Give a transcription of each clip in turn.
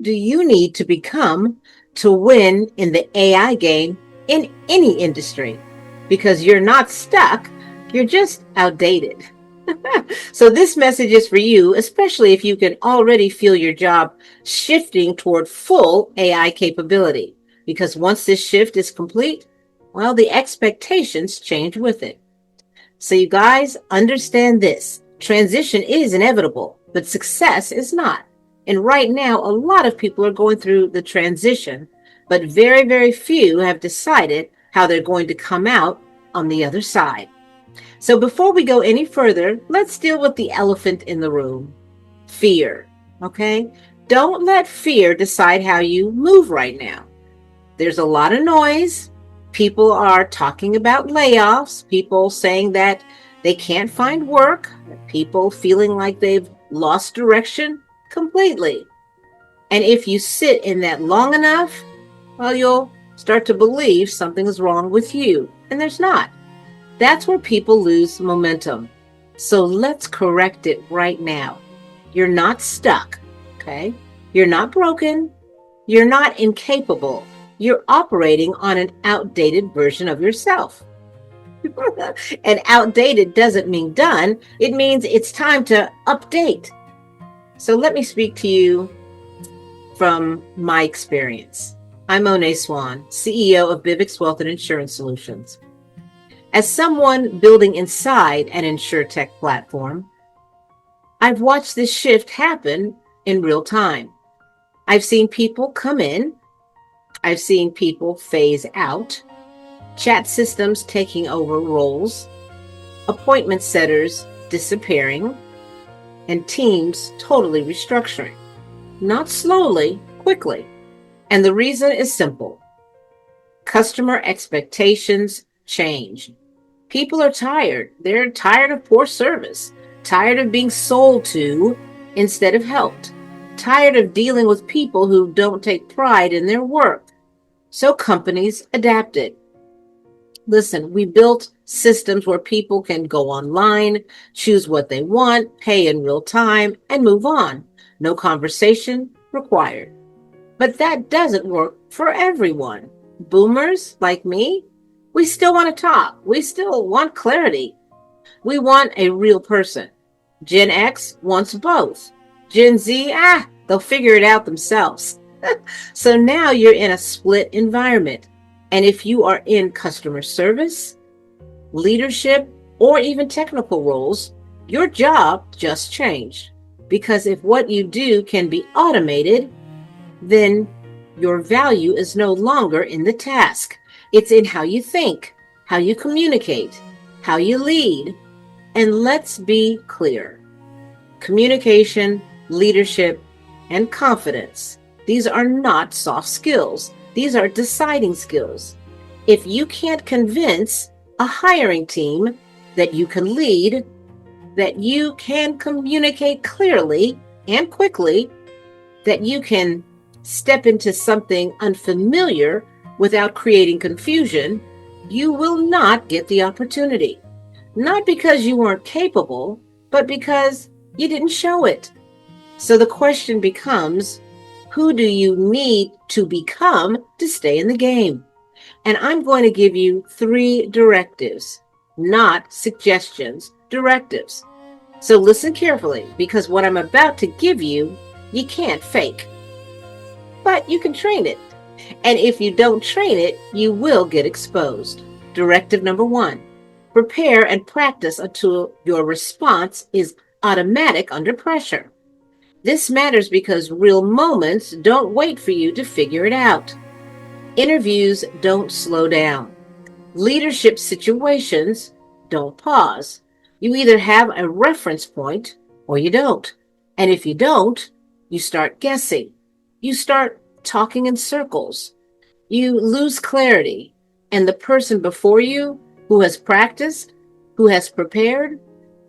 do you need to become to win in the AI game in any industry? Because you're not stuck, you're just outdated. So this message is for you, especially if you can already feel your job shifting toward full AI capability. Because once this shift is complete, well, the expectations change with it. So you guys understand this. Transition is inevitable, but success is not. And right now, a lot of people are going through the transition, but very, very few have decided how they're going to come out on the other side. So before we go any further, let's deal with the elephant in the room, fear. Okay? Don't let fear decide how you move right now. There's a lot of noise. People are talking about layoffs, people saying that they can't find work, people feeling like they've lost direction completely. And if you sit in that long enough, well, you'll start to believe something is wrong with you, and there's not. That's where people lose momentum. So let's correct it right now. You're not stuck, okay? You're not broken. You're not incapable. You're operating on an outdated version of yourself. And outdated doesn't mean done. It means it's time to update. So let me speak to you from my experience. I'm Swann, CEO of Bivix Wealth and Insurance Solutions. As someone building inside an insurtech platform, I've watched this shift happen in real time. I've seen people come in, I've seen people phase out, chat systems taking over roles, appointment setters disappearing, and teams totally restructuring. Not slowly, quickly. And the reason is simple. Customer expectations change. People are tired. They're tired of poor service, tired of being sold to instead of helped, tired of dealing with people who don't take pride in their work. So companies adapted. Listen, we built systems where people can go online, choose what they want, pay in real time, and move on. No conversation required. But that doesn't work for everyone. Boomers like me, we still want to talk. We still want clarity. We want a real person. Gen X wants both. Gen Z, they'll figure it out themselves. So now you're in a split environment. And if you are in customer service, leadership, or even technical roles, your job just changed. Because if what you do can be automated, then your value is no longer in the task. It's in how you think, how you communicate, how you lead. And let's be clear. Communication, leadership, and confidence. These are not soft skills. These are deciding skills. If you can't convince a hiring team that you can lead, that you can communicate clearly and quickly, that you can step into something unfamiliar without creating confusion, you will not get the opportunity. Not because you weren't capable, but because you didn't show it. So the question becomes, who do you need to become to stay in the game? And I'm going to give you 3 directives, not suggestions, directives. So listen carefully, because what I'm about to give you, you can't fake. But you can train it. And if you don't train it, you will get exposed. Directive number 1, prepare and practice until your response is automatic under pressure. This matters because real moments don't wait for you to figure it out. Interviews don't slow down. Leadership situations don't pause. You either have a reference point or you don't. And if you don't, you start guessing. You start talking in circles. You lose clarity. And the person before you who has practiced, who has prepared,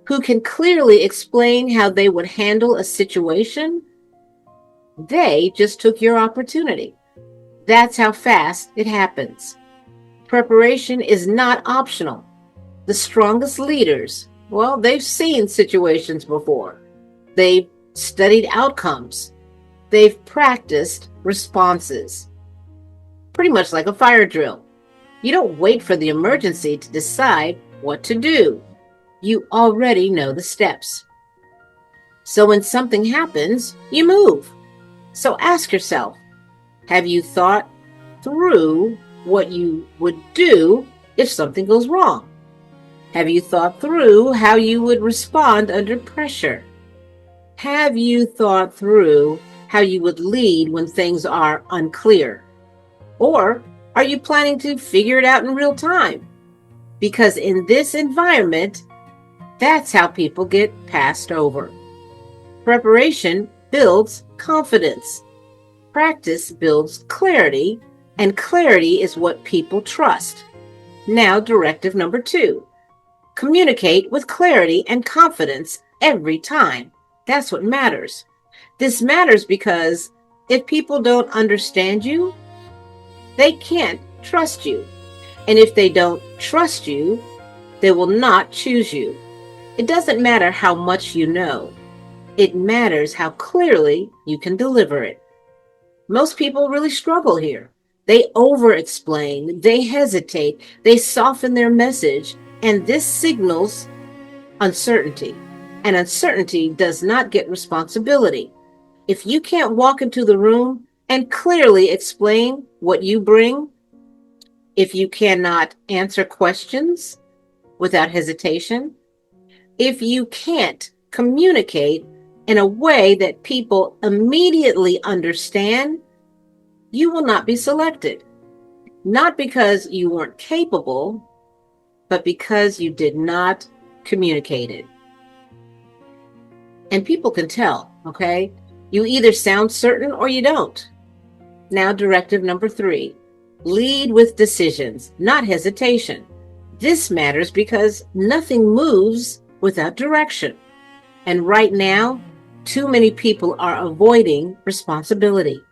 who can clearly explain how they would handle a situation, they just took your opportunity. That's how fast it happens. Preparation is not optional. The strongest leaders, well, they've seen situations before. They've studied outcomes. They've practiced responses, pretty much like a fire drill. You don't wait for the emergency to decide what to do. You already know the steps. So when something happens, you move. So ask yourself, have you thought through what you would do if something goes wrong? Have you thought through how you would respond under pressure? Have you thought through how you would lead when things are unclear? Or are you planning to figure it out in real time? Because in this environment, that's how people get passed over. Preparation builds confidence. Practice builds clarity, and clarity is what people trust. Now, directive number 2. Communicate with clarity and confidence every time. That's what matters. This matters because if people don't understand you, they can't trust you. And if they don't trust you, they will not choose you. It doesn't matter how much you know. It matters how clearly you can deliver it. Most people really struggle here. They over-explain, they hesitate, they soften their message, and this signals uncertainty. And uncertainty does not get responsibility. If you can't walk into the room and clearly explain what you bring, if you cannot answer questions without hesitation, if you can't communicate in a way that people immediately understand, you will not be selected. Not because you weren't capable, but because you did not communicate it. And people can tell, okay? You either sound certain or you don't. Now, directive number 3, lead with decisions, not hesitation. This matters because nothing moves without direction. And right now, too many people are avoiding responsibility.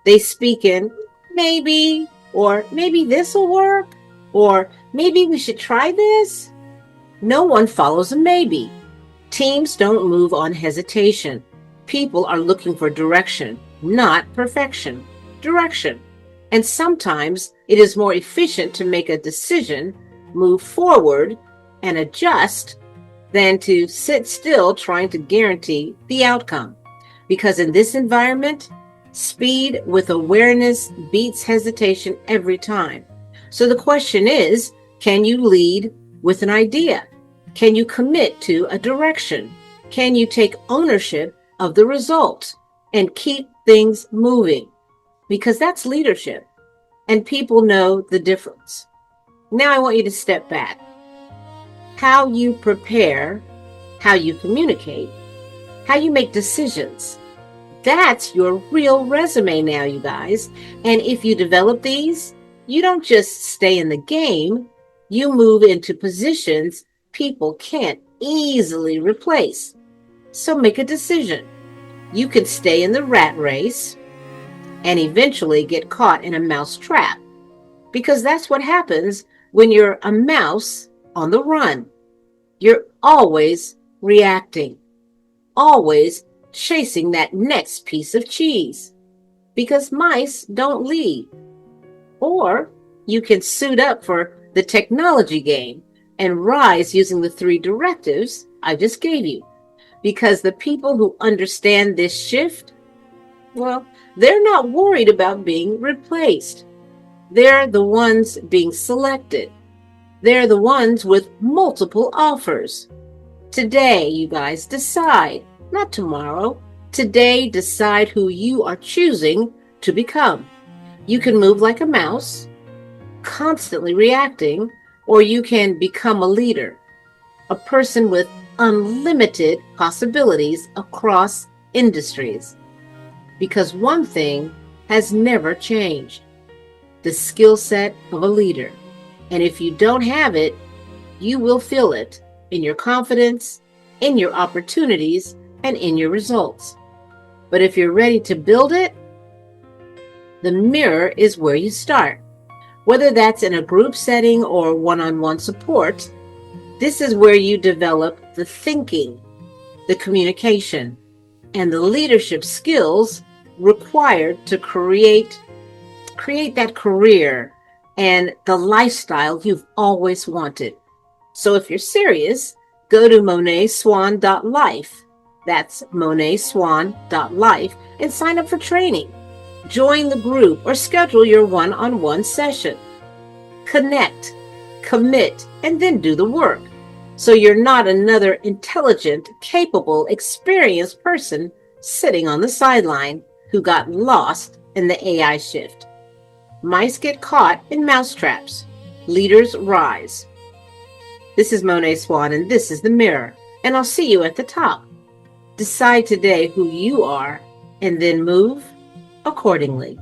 They speak in maybe, or maybe this will work, or maybe we should try this. No one follows a maybe. Teams don't move on hesitation. People are looking for direction, not perfection. Direction. And sometimes it is more efficient to make a decision, move forward, and adjust than to sit still trying to guarantee the outcome. Because in this environment, speed with awareness beats hesitation every time. So the question is, can you lead with an idea? Can you commit to a direction? Can you take ownership of the result and keep things moving? Because that's leadership, and people know the difference. Now I want you to step back. How you prepare, how you communicate, how you make decisions. That's your real resume now, you guys. And if you develop these, you don't just stay in the game, you move into positions people can't easily replace. So make a decision. You can stay in the rat race and eventually get caught in a mouse trap, because that's what happens when you're a mouse on the run. You're always reacting, always chasing that next piece of cheese, because mice don't lead. Or you can suit up for the technology game and rise using the 3 directives I just gave you, because the people who understand this shift, well, they're not worried about being replaced. They're the ones being selected. They're the ones with multiple offers. Today, you guys, decide, not tomorrow. Today, decide who you are choosing to become. You can move like a mouse, constantly reacting, or you can become a leader, a person with unlimited possibilities across industries. Because one thing has never changed: the skill set of a leader. And if you don't have it, you will feel it in your confidence, in your opportunities, and in your results. But if you're ready to build it, the mirror is where you start. Whether that's in a group setting or one-on-one support, this is where you develop the thinking, the communication, and the leadership skills required to create that career and the lifestyle you've always wanted. So if you're serious, go to monetswann.life. That's monetswann.life and sign up for training. Join the group or schedule your one-on-one session. Connect, commit, and then do the work. So you're not another intelligent, capable, experienced person sitting on the sideline who got lost in the AI shift. Mice get caught in mousetraps. Leaders rise. This is Monet Swann, and this is The Mirror, and I'll see you at the top. Decide today who you are, and then move accordingly.